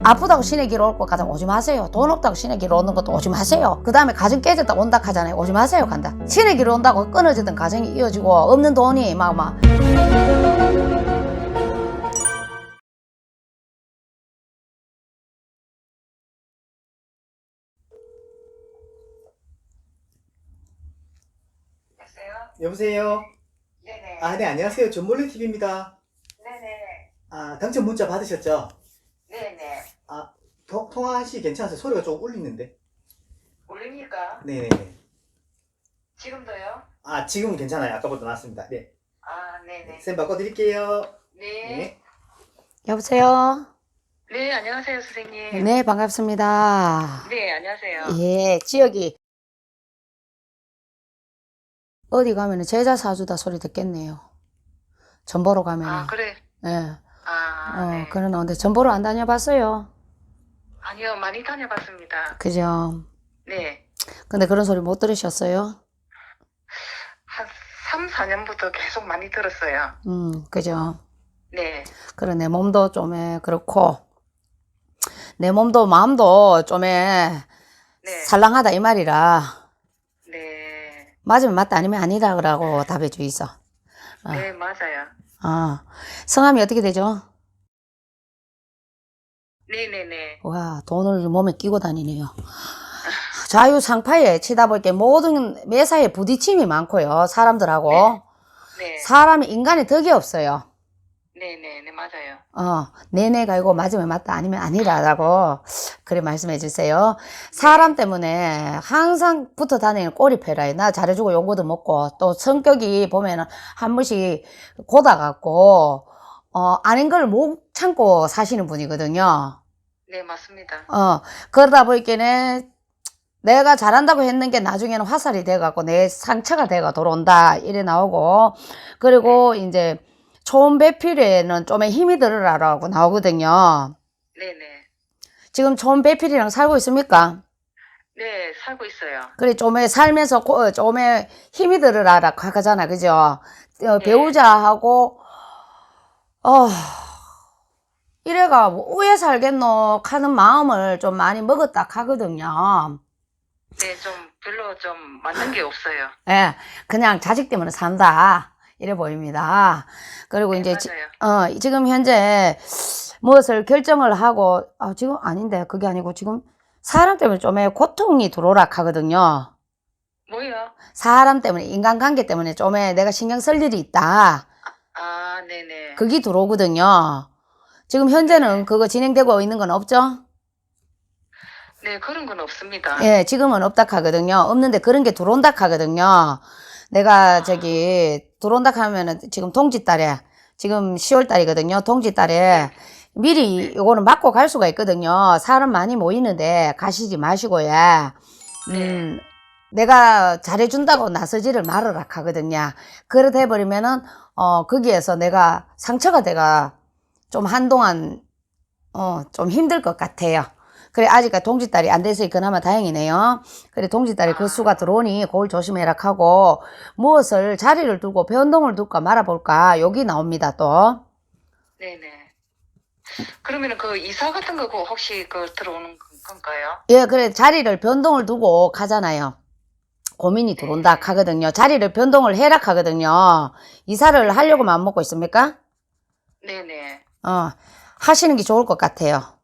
아프다고 신의 길 올 것 같으면 오지 마세요. 돈 없다고 신의 길 오는 것도 오지 마세요. 그 다음에 가정 깨졌다 온다 하잖아요. 오지 마세요. 간다. 신의 길 온다고 끊어지던 가정이 이어지고 없는 돈이 막 여보세요? 네네. 네, 안녕하세요. 전몰래 TV입니다. 네네. 당첨 문자 받으셨죠? 네네. 통화하시 괜찮으세요? 소리가 조금 울리는데. 울립니까? 네네네. 지금도요? 지금은 괜찮아요. 아까보다 나았습니다. 네. 네네. 쌤 바꿔드릴게요. 네. 여보세요? 네, 안녕하세요, 선생님. 네, 반갑습니다. 네, 안녕하세요. 예, 지역이 어디 가면은 제자 사주다 소리 듣겠네요. 전보로 가면은. 그래. 예. 네. 그러는데 전보로 안 다녀봤어요? 아니요, 많이 다녀봤습니다. 그죠? 네. 근데 그런 소리 못 들으셨어요? 한 3, 4년부터 계속 많이 들었어요. 그죠? 네. 그래, 내 몸도 좀 그렇고, 내 몸도 마음도 좀 네. 살랑하다 이 말이라. 네. 맞으면 맞다 아니면 아니다 그러고 답해 주 있어. 네, 맞아요. 성함이 어떻게 되죠? 네네네. 와, 돈을 몸에 끼고 다니네요. 자유상파에 치다 보니까 모든 매사에 부딪힘이 많고요. 사람들하고. 네. 사람이 인간의 덕이 없어요. 네네네, 맞아요. 네네가 아니고 맞으면 맞다 아니면 아니라라고 그래 말씀해 주세요. 사람 때문에 항상 붙어 다니는 꼬리패라요. 나 잘해주고 용고도 먹고 또 성격이 보면은 한 번씩 고다갖고 아닌 걸 못 참고 사시는 분이거든요. 네, 맞습니다. 그러다 보니까는 내가 잘한다고 했는 게 나중에는 화살이 돼갖고 내 상처가 돼가 돌아온다 이래 나오고 그리고 이제 초음 배필에는 좀 힘이 들으라고 나오거든요. 네네. 지금 초음 배필이랑 살고 있습니까? 네, 살고 있어요. 그래 좀에 살면서 좀에 힘이 들으라고 하잖아, 그죠? 네. 배우자하고 이래가 뭐 왜 살겠노 하는 마음을 좀 많이 먹었다 하거든요. 네, 좀 별로 좀 맞는 게 없어요. 예, 그냥 자식 때문에 산다. 이래 보입니다. 그리고 네, 이제, 맞아요. 지금 현재 무엇을 결정을 하고, 지금 아닌데, 그게 아니고 지금 사람 때문에 좀 고통이 들어오라 하거든요. 뭐요? 사람 때문에, 인간관계 때문에 좀 내가 신경 쓸 일이 있다. 네네. 그게 들어오거든요. 지금 현재는 그거 진행되고 있는 건 없죠? 네, 그런 건 없습니다. 예, 지금은 없다 하거든요. 없는데 그런 게 들어온다 하거든요. 내가 들어온다 하면은 지금 동짓달에, 지금 10월 달이거든요. 동짓달에 미리 요거는 맞고 갈 수가 있거든요. 사람 많이 모이는데 가시지 마시고요. 내가 잘해준다고 나서지를 말아라 하거든요. 그렇게 해버리면은, 거기에서 내가 상처가 돼가 좀 한동안, 좀 힘들 것 같아요. 그래, 아직까지 동짓달이 안 돼서 그나마 다행이네요. 그래, 동짓달이 그 수가 들어오니 그걸 조심해라 하고, 무엇을 자리를 두고 변동을 둘까 말아볼까, 여기 나옵니다, 또. 네네. 그러면은 그 이사 같은 거 혹시 들어오는 건가요? 예, 그래, 자리를 변동을 두고 가잖아요. 고민이 들어온다 하거든요. 자리를 변동을 해라 하거든요. 이사를 하려고 마음 먹고 있습니까? 네네. 하시는 게 좋을 것 같아요.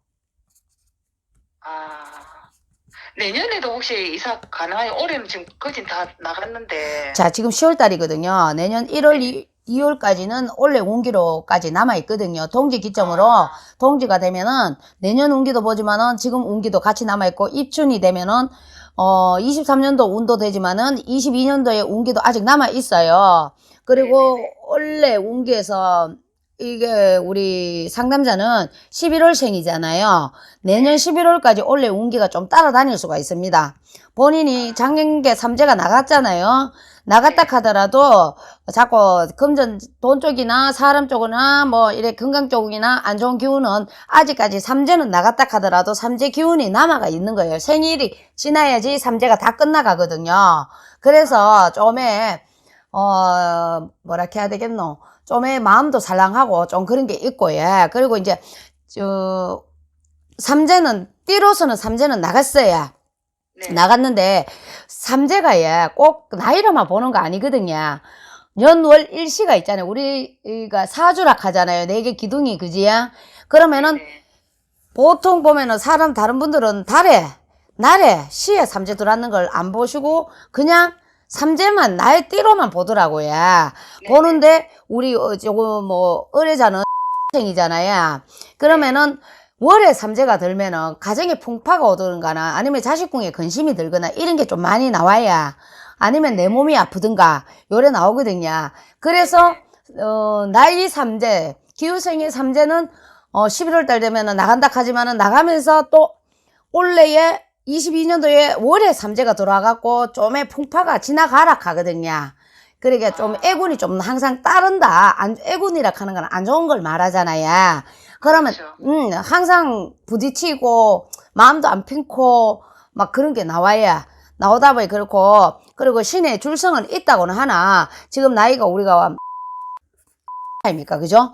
내년에도 혹시 이사 가능해요? 올해는 지금 거진 다 나갔는데. 자, 지금 10월 달이거든요. 내년 1월, 2월까지는 올해 운기로까지 남아있거든요. 동지 기점으로 동지가 되면은 내년 운기도 보지만은 지금 운기도 같이 남아있고 입춘이 되면은 23년도 운도 되지만은 22년도에 운기도 아직 남아있어요. 그리고 원래 운기에서 이게 우리 상담자는 11월생이잖아요. 내년 11월까지 원래 운기가 좀 따라다닐 수가 있습니다. 본인이 작년계 삼재가 나갔잖아요. 나갔다 하더라도 자꾸 금전 돈 쪽이나 사람 쪽이나 뭐 이래 건강 쪽이나 안 좋은 기운은 아직까지 삼재는 나갔다 하더라도 삼재 기운이 남아가 있는 거예요. 생일이 지나야지 삼재가 다 끝나가거든요. 그래서 좀에 뭐라 해야 되겠노? 좀에 마음도 살랑하고 좀 그런 게 있고, 예. 그리고 이제 삼재는, 띠로서는 삼재는 나갔어요. 네. 나갔는데, 삼재가 꼭 나이로만 보는 거 아니거든요. 연월 일시가 있잖아요. 우리가 사주락 하잖아요. 4개 기둥이, 그지야? 그러면은, 네. 보통 보면은 다른 분들은 날에, 시에 삼재 들어왔는 걸 안 보시고, 그냥 삼재만, 나의 띠로만 보더라고요. 네. 보는데, 우리, 의뢰자는 생이잖아요. 그러면은, 월에 삼재가 들면은, 가정에 풍파가 오든가나, 아니면 자식궁에 근심이 들거나, 이런 게 좀 많이 나와야, 아니면 내 몸이 아프든가, 요래 나오거든요. 그래서, 나이 삼재, 기후생의 삼재는, 11월 달 되면은 나간다 하지만은 나가면서 또 올해에 22년도에 월에 삼재가 들어와갖고 좀의 풍파가 지나가라 하거든요. 그러니까 좀 애군이 좀 항상 따른다. 애군이라 하는 건 안 좋은 걸 말하잖아요. 그러면, 그렇죠. 항상 부딪히고 마음도 안 핀고 막 그런 게 나오다 보니 그렇고, 그리고 신의 줄성은 있다고는 하나, 지금 나이가 우리가 입니까? 그죠?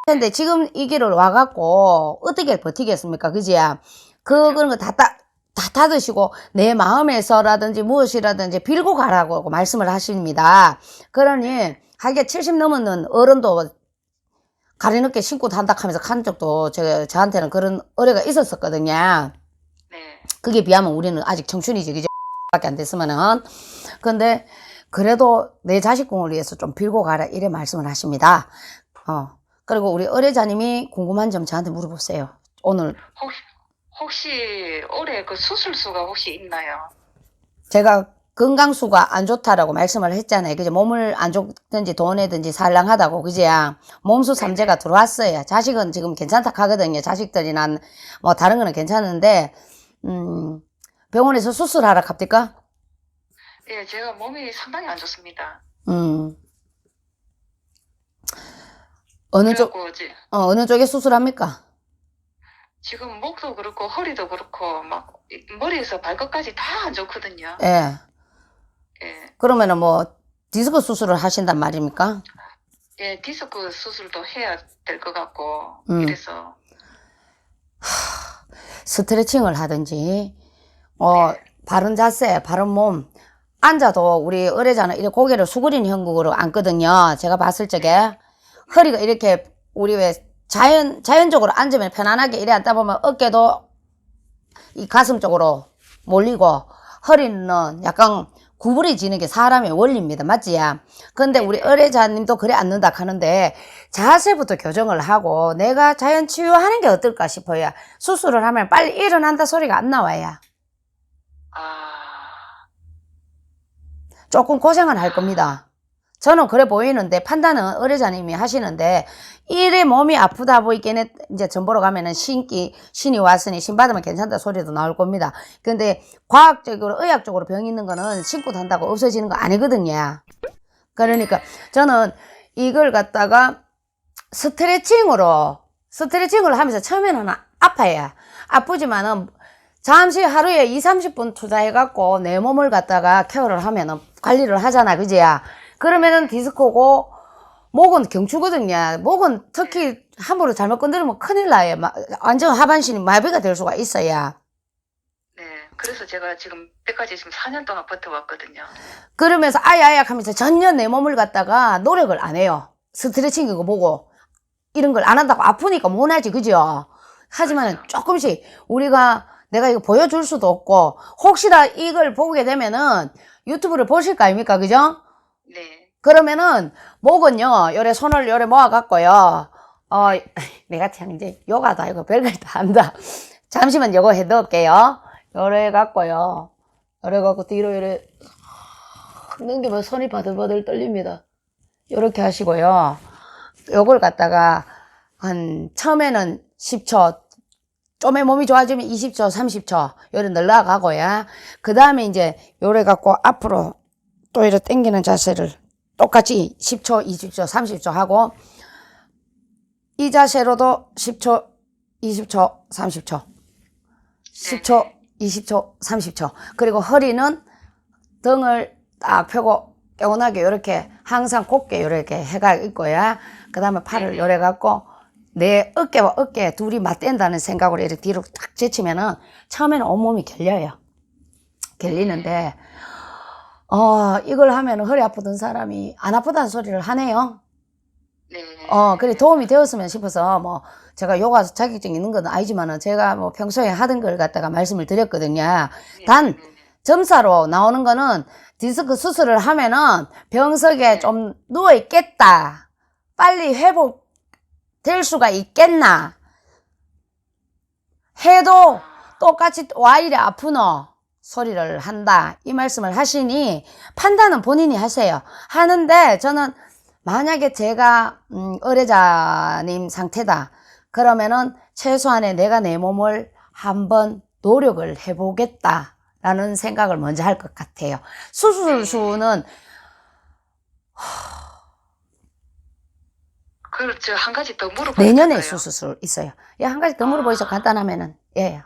근데 지금 이 길을 와갖고 어떻게 버티겠습니까? 그지야? 그런 거 다 닫으시고 내 마음에서라든지 무엇이라든지 빌고 가라고 말씀을 하십니다. 그러니 하게 70 넘은 어른도 가리 늦게 신고 단다 하면서 간 적도 저한테는 그런 의뢰가 있었었거든요. 네. 그게 비하면 우리는 아직 청춘이지, 그죠? 밖에 안 됐으면은. 근데 그래도 내 자식궁을 위해서 좀 빌고 가라 이래 말씀을 하십니다. 그리고 우리 의뢰자님이 궁금한 점 저한테 물어보세요. 오늘 혹시 올해 그 수술수가 혹시 있나요? 제가 건강수가 안 좋다라고 말씀을 했잖아요. 그죠? 몸을 안 좋든지 돈이든지 살랑하다고, 그지야? 몸수 삼재가 들어왔어요. 자식은 지금 괜찮다 하거든요. 자식들이나 뭐 다른 거는 괜찮은데, 병원에서 수술하러 갑니까? 예, 제가 몸이 상당히 안 좋습니다. 어느 쪽에 수술합니까? 지금 목도 그렇고 허리도 그렇고 막 머리에서 발끝까지 다 안 좋거든요. 예. 예, 그러면은 디스크 수술을 하신단 말입니까? 예, 디스크 수술도 해야 될 것 같고 이래서 스트레칭을 하든지, 네. 바른 자세, 바른 몸. 앉아도 우리 의뢰자는 이렇게 고개를 수그린 형국으로 앉거든요. 제가 봤을 적에. 허리가 이렇게, 우리 왜 자연적으로 앉으면 편안하게 이래 앉다 보면 어깨도 이 가슴 쪽으로 몰리고, 허리는 약간 구부러지는 게 사람의 원리입니다. 맞지야? 근데 우리 의뢰자님도 그래 앉는다 하는데, 자세부터 교정을 하고, 내가 자연 치유하는 게 어떨까 싶어요. 수술을 하면 빨리 일어난다 소리가 안 나와요. 아, 조금 고생은 할 겁니다. 저는 그래 보이는데, 판단은 의뢰자님이 하시는데, 이래 몸이 아프다 보이겠네. 이제 전 보러 가면은 신이 왔으니 신 받으면 괜찮다 소리도 나올 겁니다. 근데 과학적으로, 의학적으로 병 있는 거는 신고 단다고 없어지는 거 아니거든요. 그러니까 저는 이걸 갖다가 스트레칭을 하면서 처음에는 아파요. 아프지만은 잠시 하루에 20-30분 투자해갖고 내 몸을 갖다가 케어를 하면은 관리를 하잖아. 그지야? 그러면은 디스크고, 목은 경추거든요. 목은 특히 함부로 잘못 건드리면 큰일 나요. 완전 하반신이 마비가 될 수가 있어요. 네. 그래서 제가 지금 때까지 지금 4년 동안 버텨왔거든요. 그러면서 아야야 하면서 전혀 내 몸을 갖다가 노력을 안 해요. 스트레칭 이거 보고. 이런 걸 안 한다고 아프니까 못 하지, 그죠? 하지만 조금씩 내가 이거 보여줄 수도 없고, 혹시나 이걸 보게 되면은 유튜브를 보실 거 아닙니까? 그죠? 네. 그러면은 목은요, 요래 손을 요래 모아갖고요. 내가 참 이제 요가도 아니고 별걸 다 한다. 잠시만 요거 해놓을게요. 요래 갖고요. 요래 갖고 뒤로 요래 넘기면 손이 바들바들 떨립니다. 요렇게 하시고요. 요걸 갖다가 처음에는 10초, 좀의 몸이 좋아지면 20초, 30초 요래 늘어가고요. 그 다음에 이제 요래 갖고 앞으로 또 이렇게 당기는 자세를 똑같이 10초, 20초, 30초 하고, 이 자세로도 10초, 20초, 30초. 10초, 20초, 30초. 그리고 허리는 등을 딱 펴고 개운하게 이렇게 항상 곧게 이렇게 해가 있고요. 그 다음에 팔을 요래 갖고 내 어깨와 어깨 둘이 맞댄다는 생각으로 이렇게 뒤로 딱 제치면은 처음에는 온몸이 결려요. 결리는데, 이걸 하면 허리 아프던 사람이 안 아프다는 소리를 하네요. 네. 그래 도움이 되었으면 싶어서 뭐 제가 요가 자격증 있는 건 아니지만은 제가 뭐 평소에 하던 걸 갖다가 말씀을 드렸거든요. 단 점사로 나오는 거는 디스크 수술을 하면은 병석에 좀 누워 있겠다. 빨리 회복될 수가 있겠나. 해도 똑같이 와 이래 아프노 소리를 한다. 이 말씀을 하시니 판단은 본인이 하세요. 하는데 저는 만약에 제가 의뢰자님 상태다. 그러면은 최소한의 내가 내 몸을 한번 노력을 해보겠다라는 생각을 먼저 할 것 같아요. 수술수는 그렇죠. 한 가지 더 물어봐도 내년에 될까요? 수술 있어요. 한 가지 더 물어보셔서 간단하면은 예.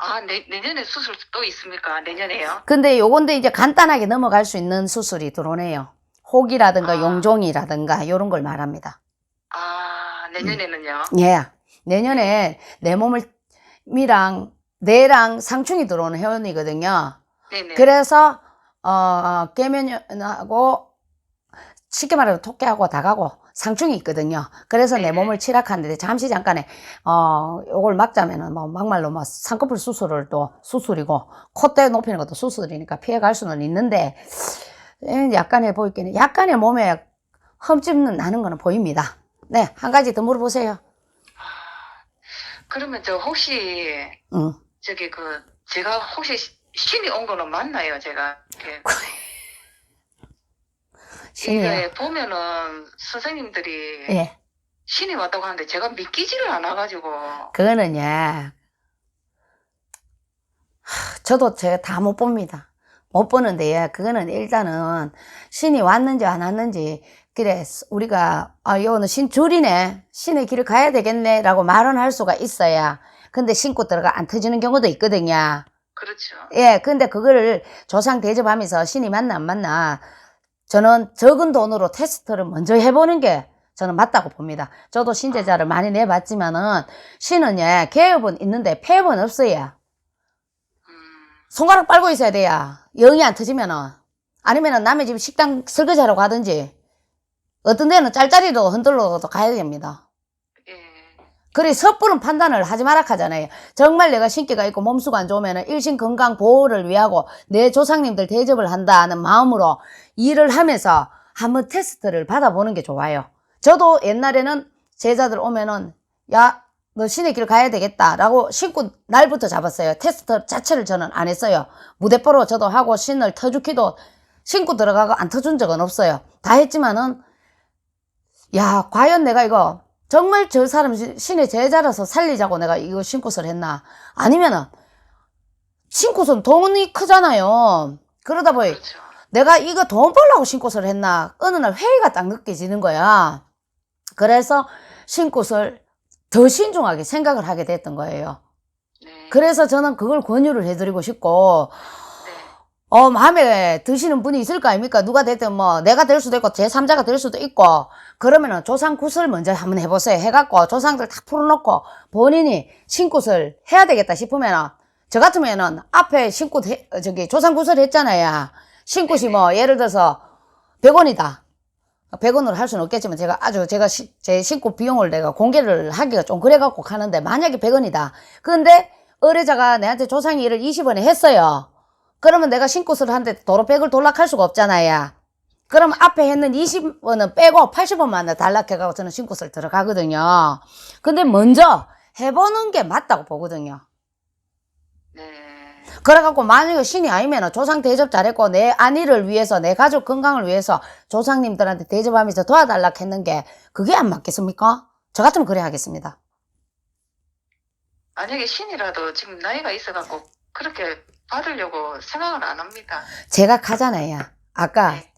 내년에 수술 또 있습니까? 내년에요? 근데 요건데 이제 간단하게 넘어갈 수 있는 수술이 들어오네요. 혹이라든가 용종이라든가 요런 걸 말합니다. 내년에는요? 예. 내년에 내 몸이랑 뇌랑 상충이 들어오는 회원이거든요. 네네. 그래서 계면하고 쉽게 말하면 토끼하고 닭하고 상충이 있거든요. 그래서 내 네네. 몸을 치락하는데 잠시 잠깐에 요걸 막자면은 뭐 막말로 뭐 쌍꺼풀 수술을 또 수술이고 콧대 높이는 것도 수술이니까 피해갈 수는 있는데 약간의 보이기는 약간의 몸에 흠집는 나는 거는 보입니다. 네, 한 가지 더 물어보세요. 그러면 저 혹시 저기 제가 혹시 신이 온 거는 맞나요? 제가 이렇게 신이요. 이게 보면은 선생님들이 예. 신이 왔다고 하는데 제가 믿기지를 않아가지고. 그거는요. 저도 제가 다 못 봅니다. 못 보는데 그거는 일단은 신이 왔는지 안 왔는지 그래 우리가 이거는 신 줄이네 신의 길을 가야 되겠네 라고 말은 할 수가 있어야 근데 신고 들어가 안 터지는 경우도 있거든요. 그렇죠. 예, 근데 그거를 조상 대접하면서 신이 맞나 안 맞나 저는 적은 돈으로 테스트를 먼저 해보는 게 저는 맞다고 봅니다. 저도 신제자를 많이 내봤지만은 신은 개업은 있는데 폐업은 없어요. 손가락 빨고 있어야 돼요. 영이 안 터지면은. 아니면은 남의 집 식당 설거지하러 가든지. 어떤 데는 짤짤이로 흔들러도 가야 됩니다. 예. 그래, 섣부른 판단을 하지 마라 하잖아요. 정말 내가 신기가 있고 몸수가 안 좋으면은 일신 건강 보호를 위하고 내 조상님들 대접을 한다는 마음으로 일을 하면서 한번 테스트를 받아보는 게 좋아요. 저도 옛날에는 제자들 오면은 야, 너 신의 길 가야 되겠다라고 신고 날부터 잡았어요. 테스트 자체를 저는 안 했어요. 무대뽀로 저도 하고 신을 터주기도 신고 들어가고 안 터준 적은 없어요. 다 했지만은 야, 과연 내가 이거 정말 저 사람 신의 제자라서 살리자고 내가 이거 신고서를 했나? 아니면은 신고서는 돈이 크잖아요. 그러다 보니 그렇죠. 내가 이거 돈 벌려고 신고서를 했나? 어느 날 회의가 딱 느껴지는 거야. 그래서 신고서를 더 신중하게 생각을 하게 됐던 거예요. 네. 그래서 저는 그걸 권유를 해드리고 싶고, 네. 마음에 드시는 분이 있을 거 아닙니까? 누가 됐든 뭐, 내가 될 수도 있고, 제3자가 될 수도 있고, 그러면은 조상 구슬 먼저 한번 해보세요. 해갖고, 조상들 다 풀어놓고, 본인이 신굿을 해야 되겠다 싶으면은, 저 같으면은, 앞에 조상 구슬 했잖아요. 신굿이 뭐, 예를 들어서, 100원이다. 100원으로 할 수는 없겠지만, 제 신고 비용을 내가 공개를 하기가 좀 그래갖고 하는데, 만약에 100원이다. 근데, 의뢰자가 내한테 조상 일을 20원에 했어요. 그러면 내가 신고서를 하는데 도로 100을 돌락할 수가 없잖아요. 그럼 앞에 했는 20원은 빼고 80원만 달락해가고 저는 신고서를 들어가거든요. 근데 먼저 해보는 게 맞다고 보거든요. 네. 그래갖고 만약에 신이 아니면 조상 대접 잘했고 내 안위를 위해서 내 가족 건강을 위해서 조상님들한테 대접하면서 도와달라 했는 게 그게 안 맞겠습니까? 저 같으면 그래 하겠습니다. 만약에 신이라도 지금 나이가 있어갖고 그렇게 받으려고 생각을 안 합니다. 제가 가잖아요. 아까 네.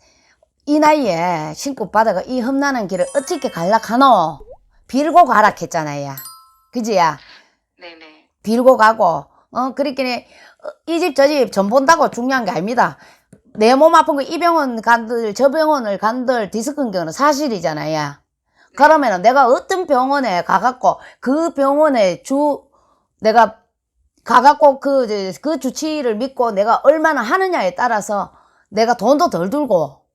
이 나이에 신고 바다가 이 험난한 길을 어떻게 갈락하노? 빌고 가라 했잖아요. 그지야? 네네. 빌고 가고 그렇게 이 집 저 집 전 본다고 중요한 게 아닙니다. 내 몸 아픈 거 이 병원 간들 저 병원을 간들 디스크인 경우는 사실이잖아요. 그러면은 내가 어떤 병원에 가갖고 그 병원에 내가 가갖고 그 주치의를 믿고 내가 얼마나 하느냐에 따라서 내가 돈도 덜 들고,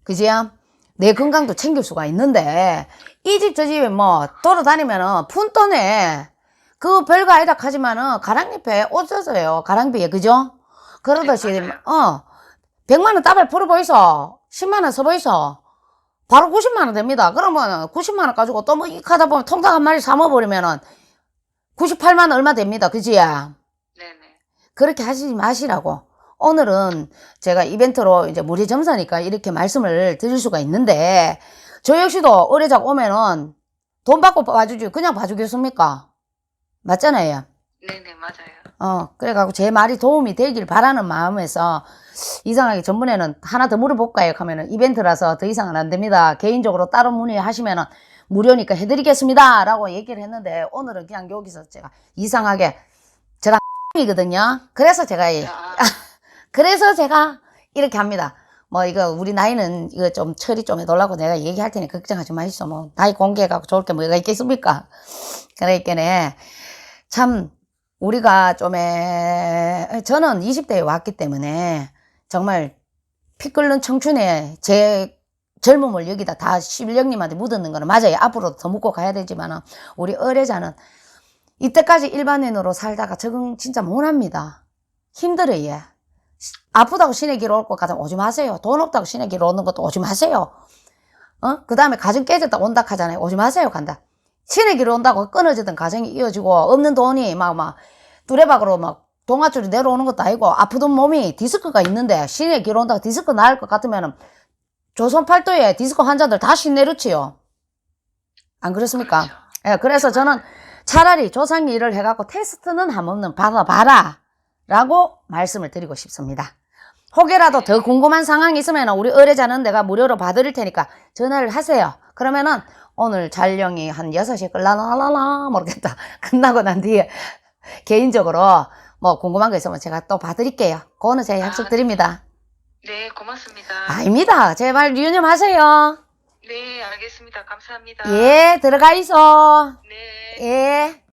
그지야? 내 건강도 챙길 수가 있는데, 이 집 저 집에 뭐 돌아다니면은 푼돈에 그 별거 아니다 하지만은 가랑잎에 옷 써서요. 가랑비에, 그죠? 그러듯이, 네, 맞아요. 100만원 따발 풀어보이소. 10만원 써보이소. 바로 90만원 됩니다. 그러면 90만원 가지고 또 뭐 이익 하다 보면 통닭 한 마리 사먹어버리면은 98만원 얼마 됩니다. 그지? 네네. 그렇게 하시지 마시라고. 오늘은 제가 이벤트로 이제 무료 점사니까 이렇게 말씀을 드릴 수가 있는데, 저 역시도 의뢰자 오면은 돈 받고 봐주지, 그냥 봐주겠습니까? 맞잖아요. 네네, 맞아요. 그래갖고 제 말이 도움이 되길 바라는 마음에서, 이상하게 전번에는 하나 더 물어볼까요? 하면은 이벤트라서 더 이상은 안 됩니다. 개인적으로 따로 문의하시면은 무료니까 해드리겠습니다. 라고 얘기를 했는데, 오늘은 그냥 여기서 제가 이상하게, 제가 이거든요. 그래서 제가 이렇게 합니다. 뭐 이거 우리 나이는 이거 좀 처리 좀 해달라고 내가 얘기할 테니 걱정하지 마시죠. 뭐 나이 공개해갖고 좋을 게 뭐가 있겠습니까? 그러니까 참 우리가 저는 20대에 왔기 때문에 정말 피 끓는 청춘에 제 젊음을 여기다 다 시빌령님한테 묻었는 거는 맞아요. 앞으로도 더 묻고 가야 되지만 우리 의뢰자는 이때까지 일반인으로 살다가 적응 진짜 못합니다. 힘들어요. 얘. 아프다고 신의 길 올 것 같으면 오지 마세요. 돈 없다고 신의 길 오는 것도 오지 마세요. 그 다음에 가정 깨졌다 온다 하잖아요. 오지 마세요. 간다. 신의 길 온다고 끊어지던 가정이 이어지고 없는 돈이 뚜레박으로 동아줄이 내려오는 것도 아니고 아프던 몸이 디스크가 있는데 신의 길 온다고 디스크 나을 것 같으면 조선 팔도에 디스크 환자들 다 신내려치요. 안 그렇습니까? 그렇죠. 예, 그래서 저는 차라리 조상이 일을 해갖고 테스트는 한 번은 받아봐라 라고 말씀을 드리고 싶습니다. 혹여라도 더 궁금한 상황이 있으면 우리 의뢰자는 내가 무료로 봐드릴 테니까 전화를 하세요. 그러면은 오늘 촬영이 한 6시에 끌라라라라 모르겠다. 끝나고 난 뒤에 개인적으로 뭐 궁금한 거 있으면 제가 또 봐드릴게요. 그거는 제가 약속드립니다. 네, 고맙습니다. 아닙니다. 제발 유념하세요. 네, 알겠습니다. 감사합니다. 예, 들어가 있어. 네. 예.